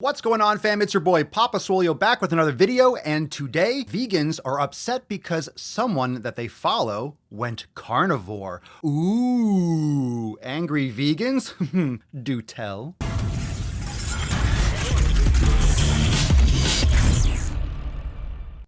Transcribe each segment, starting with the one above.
What's going on, fam? It's your boy Papa Swolio back with another video, and today vegans are upset because someone that they follow went carnivore. Ooh, angry vegans? Do tell.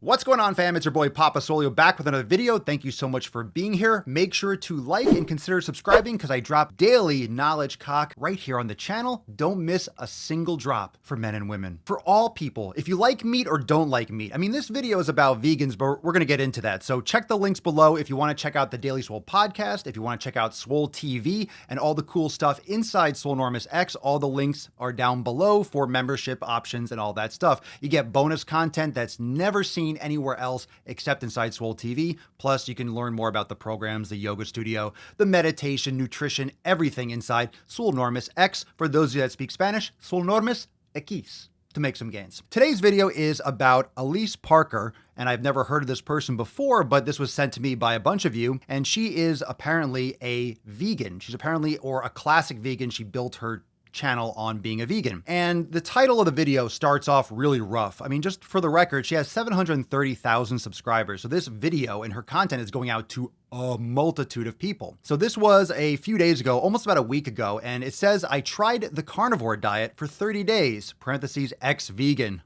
What's going on, fam? It's your boy Papa Swolio back with another video. Thank you so much for being here. Make sure to like and consider subscribing because I drop daily knowledge cock right here on the channel. Don't miss a single drop for men and women. For all people, if you like meat or don't like meat. I mean, this video is about vegans, but we're going to get into that. So check the links below if you want to check out the Daily Swole podcast, if you want to check out Swole TV and all the cool stuff inside Swolenormous X. All the links are down below for membership options and all that stuff. You get bonus content that's never seen anywhere else except inside Swole TV. Plus, you can learn more about the programs, the yoga studio, the meditation, nutrition, everything inside Swolenormous X. For those of you that speak Spanish, Swolenormous X to make some gains. Today's video is about Alyssa Parker, and I've never heard of this person before, but this was sent to me by a bunch of you, and she is apparently a vegan. She's apparently, or a classic vegan. She built her channel on being a vegan. And the title of the video starts off really rough. I mean, just for the record, she has 730,000 subscribers. So this video and her content is going out to a multitude of people. So this was a few days ago, almost about a week ago, and it says, I tried the carnivore diet for 30 days, parentheses, ex-vegan.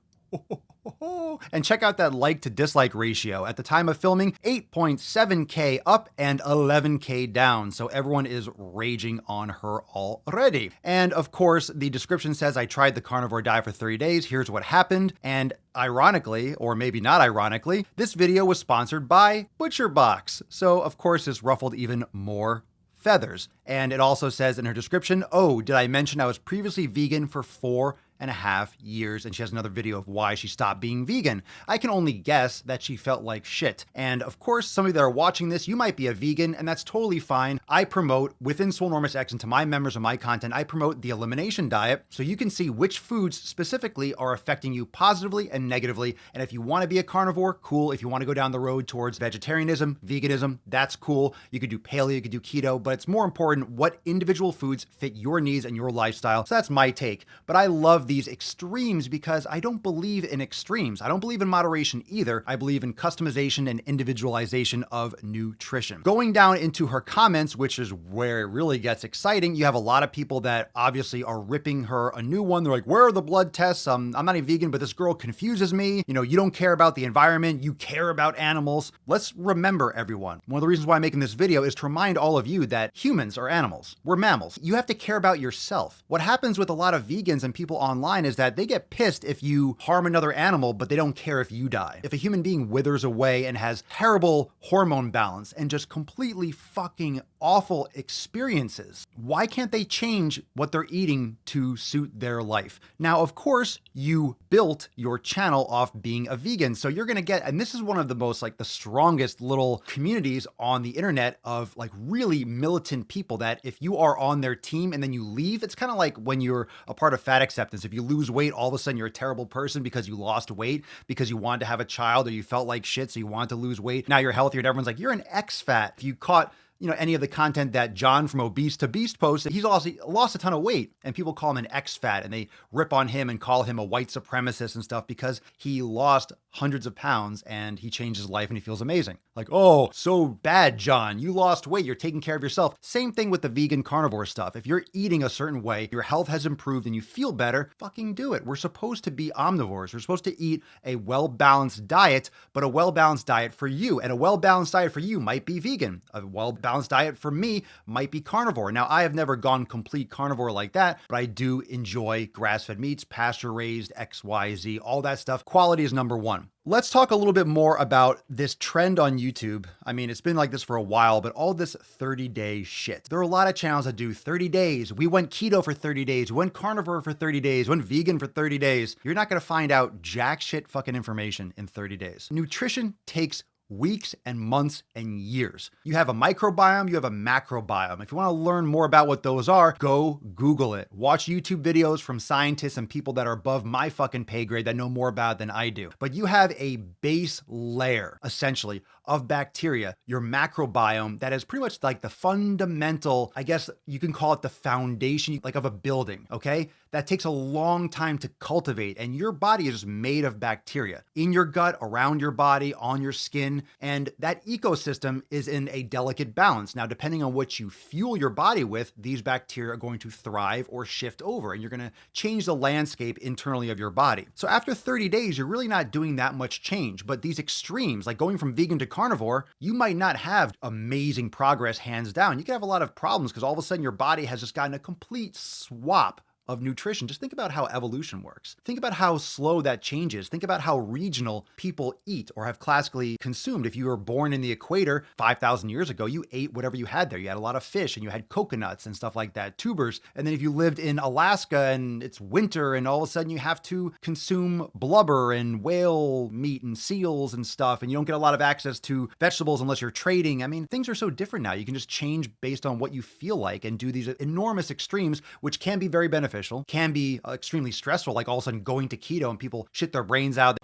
And check out that like to dislike ratio. At the time of filming, 8.7K up and 11K down. So everyone is raging on her already. And of course, the description says, I tried the carnivore diet for 30 days. Here's what happened. And ironically, or maybe not ironically, this video was sponsored by ButcherBox. So of course, this ruffled even more feathers. And it also says in her description, oh, did I mention I was previously vegan for 4.5 years, and she has another video of why she stopped being vegan. I can only guess that she felt like shit. And of course, some of you that are watching this, you might be a vegan, and that's totally fine. I promote within Swolenormous X and to my members of my content, I promote the elimination diet so you can see which foods specifically are affecting you positively and negatively. And if you want to be a carnivore, cool. If you want to go down the road towards vegetarianism, veganism, that's cool. You could do paleo, you could do keto, but it's more important what individual foods fit your needs and your lifestyle. So that's my take. But I love these extremes because I don't believe in extremes. I don't believe in moderation either. I believe in customization and individualization of nutrition. Going down into her comments, which is where it really gets exciting, you have a lot of people that obviously are ripping her a new one. They're like, where are the blood tests? I'm not a vegan, but this girl confuses me. You know, you don't care about the environment. You care about animals. Let's remember, everyone. One of the reasons why I'm making this video is to remind all of you that humans are animals. We're mammals. You have to care about yourself. What happens with a lot of vegans and people online is that they get pissed if you harm another animal, but they don't care if you die. If a human being withers away and has terrible hormone balance and just completely fucking awful experiences, why can't they change what they're eating to suit their life? Now, of course, you built your channel off being a vegan. So you're going to get, and this is one of the most like the strongest little communities on the internet of like really militant people that if you are on their team and then you leave, it's kind of like when you're a part of fat acceptance. If you lose weight, all of a sudden you're a terrible person because you lost weight, because you wanted to have a child or you felt like shit, so you wanted to lose weight. Now you're healthier and everyone's like, you're an ex-fat. If you caught any of the content that John from Obese to Beast posts, he's lost a ton of weight and people call him an ex-fat and they rip on him and call him a white supremacist and stuff because he lost hundreds of pounds and he changed his life and he feels amazing. Like, oh, so bad, John, you lost weight, you're taking care of yourself. Same thing with the vegan carnivore stuff. If you're eating a certain way, your health has improved and you feel better, fucking do it. We're supposed to be omnivores. We're supposed to eat a well-balanced diet, but a well-balanced diet for you. And a well-balanced diet for you might be vegan. A well-balanced diet for me might be carnivore. Now, I have never gone complete carnivore like that, but I do enjoy grass-fed meats, pasture-raised, XYZ, all that stuff. Quality is number one. Let's talk a little bit more about this trend on YouTube. I mean, it's been like this for a while, but all this 30-day shit. There are a lot of channels that do 30 days. We went keto for 30 days, we went carnivore for 30 days, went vegan for 30 days. You're not going to find out jack shit fucking information in 30 days. Nutrition takes weeks and months and years. You have a microbiome, you have a macrobiome. If you want to learn more about what those are, go Google it. Watch YouTube videos from scientists and people that are above my fucking pay grade that know more about it than I do. But you have a base layer, essentially, of bacteria, your macrobiome, that is pretty much like the fundamental, I guess you can call it the foundation, like of a building, okay? that takes a long time to cultivate, and your body is made of bacteria in your gut, around your body, on your skin, and that ecosystem is in a delicate balance. Now, depending on what you fuel your body with, these bacteria are going to thrive or shift over, and you're going to change the landscape internally of your body. So after 30 days, you're really not doing that much change, but these extremes, like going from vegan to carnivore, you might not have amazing progress hands down. You could have a lot of problems because all of a sudden your body has just gotten a complete swap of nutrition. Just think about how evolution works. Think about how slow that changes. Think about how regional people eat or have classically consumed. If you were born in the equator 5,000 years ago, you ate whatever you had there. You had a lot of fish and you had coconuts and stuff like that, tubers. And then if you lived in Alaska and it's winter and all of a sudden you have to consume blubber and whale meat and seals and stuff, and you don't get a lot of access to vegetables unless you're trading. I mean, things are so different now. You can just change based on what you feel like and do these enormous extremes, which can be very beneficial, can be extremely stressful, like all of a sudden going to keto and people shit their brains out.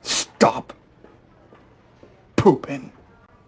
Stop pooping.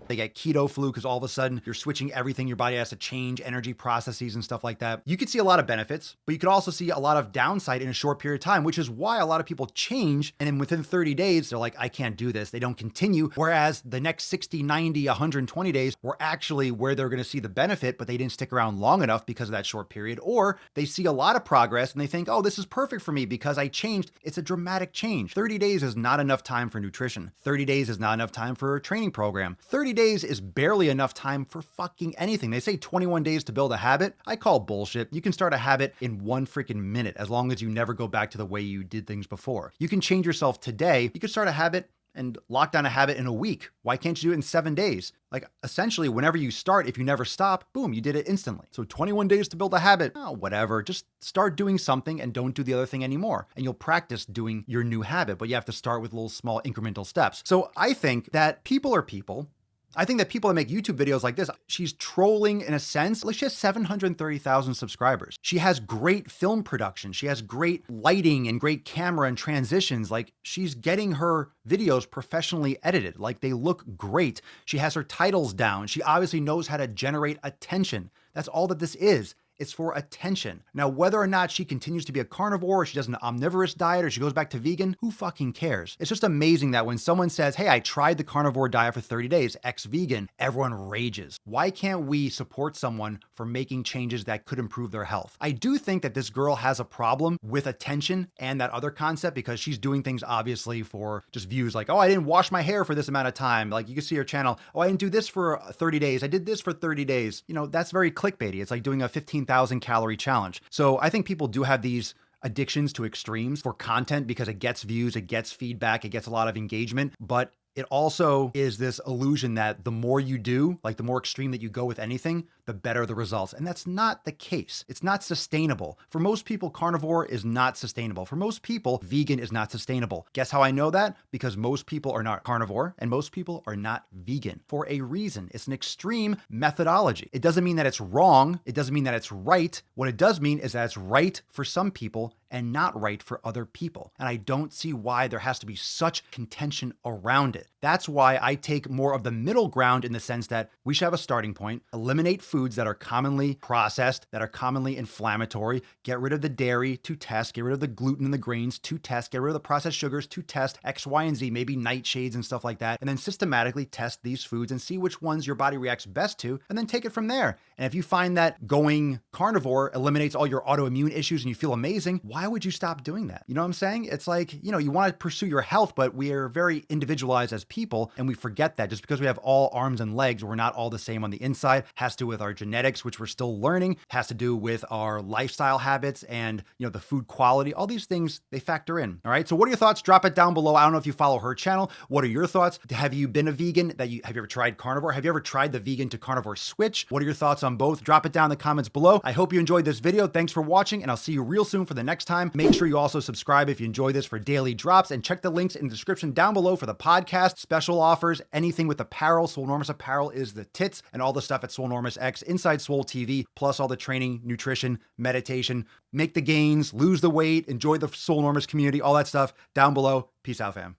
They get keto flu because all of a sudden you're switching everything. Your body has to change energy processes and stuff like that. You could see a lot of benefits, but you could also see a lot of downside in a short period of time, which is why a lot of people change. And then within 30 days, they're like, I can't do this. They don't continue. Whereas the next 60, 90, 120 days were actually where they're going to see the benefit, but they didn't stick around long enough because of that short period. Or they see a lot of progress and they think, oh, this is perfect for me because I changed. It's a dramatic change. 30 days is not enough time for nutrition. 30 days is not enough time for a training program. 30 days is barely enough time for fucking anything. They say 21 days to build a habit. I call bullshit. You can start a habit in 1 freaking minute as long as you never go back to the way you did things before. You can change yourself today. You can start a habit and lock down a habit in a week. Why can't you do it in 7 days? Like essentially whenever you start, if you never stop, boom, you did it instantly. So 21 days to build a habit. Oh, whatever. Just start doing something and don't do the other thing anymore. And you'll practice doing your new habit, but you have to start with little small incremental steps. So I think that people are people. I think that people that make YouTube videos like this, she's trolling in a sense. Like she has 730,000 subscribers. She has great film production. She has great lighting and great camera and transitions. Like she's getting her videos professionally edited. Like they look great. She has her titles down. She obviously knows how to generate attention. That's all that this is. It's for attention. Now, whether or not she continues to be a carnivore, or she does an omnivorous diet, or she goes back to vegan, who fucking cares? It's just amazing that when someone says, hey, I tried the carnivore diet for 30 days, ex-vegan, everyone rages. Why can't we support someone for making changes that could improve their health? I do think that this girl has a problem with attention and that other concept because she's doing things obviously for just views like, oh, I didn't wash my hair for this amount of time. Like you can see her channel, oh, I didn't do this for 30 days. I did this for 30 days. You know, that's very clickbaity. It's like doing a 15,000 calorie challenge. So I think people do have these addictions to extremes for content because it gets views, it gets feedback, it gets a lot of engagement, but it also is this illusion that the more you do, like the more extreme that you go with anything, the better the results. And that's not the case. It's not sustainable. For most people, carnivore is not sustainable. For most people, vegan is not sustainable. Guess how I know that? Because most people are not carnivore and most people are not vegan for a reason. It's an extreme methodology. It doesn't mean that it's wrong. It doesn't mean that it's right. What it does mean is that it's right for some people and not right for other people. And I don't see why there has to be such contention around it. That's why I take more of the middle ground in the sense that we should have a starting point, eliminate foods that are commonly processed, that are commonly inflammatory, get rid of the dairy to test, get rid of the gluten and the grains to test, get rid of the processed sugars to test X, Y, and Z, maybe nightshades and stuff like that, and then systematically test these foods and see which ones your body reacts best to, and then take it from there. And if you find that going carnivore eliminates all your autoimmune issues and you feel amazing, why would you stop doing that? You know what I'm saying? It's like, you know, you want to pursue your health, but we are very individualized as people, and we forget that just because we have all arms and legs, we're not all the same on the inside. Has to do with our genetics, which we're still learning, has to do with our lifestyle habits and, you know, the food quality. All these things, they factor in. All right. So what are your thoughts? Drop it down below. I don't know if you follow her channel. What are your thoughts? Have you been a vegan? Have you ever tried carnivore? Have you ever tried the vegan to carnivore switch? What are your thoughts on both? Drop it down in the comments below. I hope you enjoyed this video. Thanks for watching, and I'll see you real soon for the next time. Make sure you also subscribe if you enjoy this for daily drops, and check the links in the description down below for the podcast, special offers, anything with apparel. Swolenormous apparel is the tits, and all the stuff at Swolenormous X inside Swole TV, plus all the training, nutrition, meditation, make the gains, lose the weight, enjoy the Swolenormous community, all that stuff down below. Peace out, fam.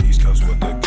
East Coast with the